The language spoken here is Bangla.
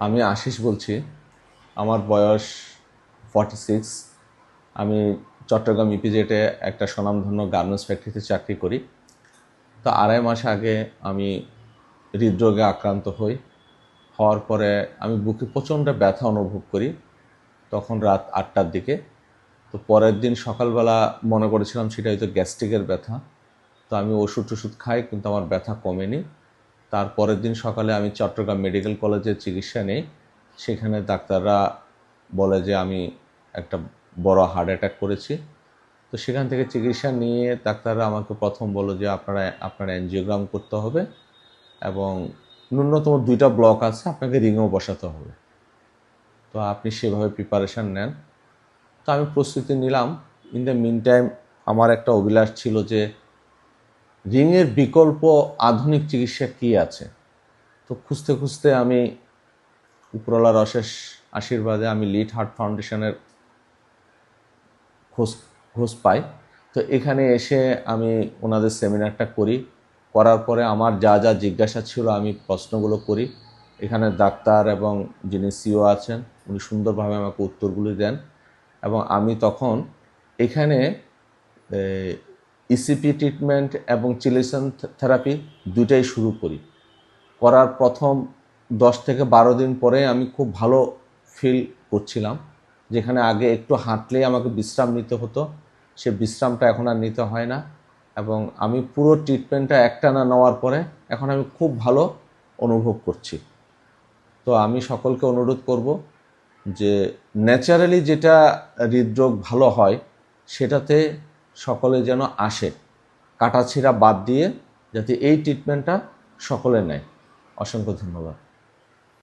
আমি আশিস বলছি। আমার বয়স 46। আমি চট্টগ্রাম ইপিজেডে একটা স্বনামধন্য গার্মেন্টস ফ্যাক্টরিতে চাকরি করি। তো 2.5 মাস আগে আমি হৃদরোগে আক্রান্ত হই। হওয়ার পরে আমি বুকে প্রচণ্ড ব্যথা অনুভব করি, তখন রাত 8টার দিকে। তো পরের দিন সকালবেলা মনে করেছিলাম সেটা হয়তো গ্যাস্ট্রিকের ব্যথা। তো আমি ওষুধ টষুধ খাই, কিন্তু আমার ব্যথা কমেনি। তার পরের দিন সকালে আমি চট্টগ্রাম মেডিকেল কলেজে চিকিৎসা নেই। সেখানে ডাক্তাররা বলে যে আমি একটা বড় হার্ট অ্যাটাক করেছি। তো সেখান থেকে চিকিৎসা নিয়ে ডাক্তাররা আমাকে প্রথম বলল যে আপনার অ্যাঞ্জিওগ্রাম করতে হবে এবং ন্যূনতম 2টা ব্লক আছে, আপনাকে রিংও বসাতে হবে। তো আপনি সেভাবে প্রিপারেশান নেন। তো আমি প্রস্তুতি নিলাম। ইন দ্য মিন টাইম আমার একটা অভিলাষ ছিল যে রিংয়ের বিকল্প আধুনিক চিকিৎসা কী আছে। তো খুঁজতে খুঁজতে আমি উপরওয়ালার অশেষ আশীর্বাদে আমি লিড হার্ট ফাউন্ডেশনের খোঁজ পাই। তো এখানে এসে আমি ওনাদের সেমিনারটা করার পরে আমার যা যা জিজ্ঞাসা ছিল আমি প্রশ্নগুলো করি। এখানে ডাক্তার এবং যিনি সিও আছেন উনি সুন্দরভাবে আমাকে উত্তরগুলি দেন এবং আমি তখন এখানে ইসিপি ট্রিটমেন্ট এবং চিলেশন থেরাপি দুইটাই শুরু করার প্রথম 10 থেকে 12 দিন পরে আমি খুব ভালো ফিল করছিলাম। যেখানে আগে একটু হাঁটলেই আমাকে বিশ্রাম নিতে হতো, সে বিশ্রামটা এখন আর নিতে হয় না। এবং আমি পুরো ট্রিটমেন্টটা একটানা নেওয়ার পরে এখন আমি খুব ভালো অনুভব করছি। তো আমি সকলকে অনুরোধ করব যে ন্যাচারালি যেটা হৃদরোগ ভালো হয় সেটাতে সকলে যেন আসে, কাটাছিঁড়া বাদ দিয়ে যাতে এই ট্রিটমেন্টটা সকলে নেয়। অসংখ্য ধন্যবাদ।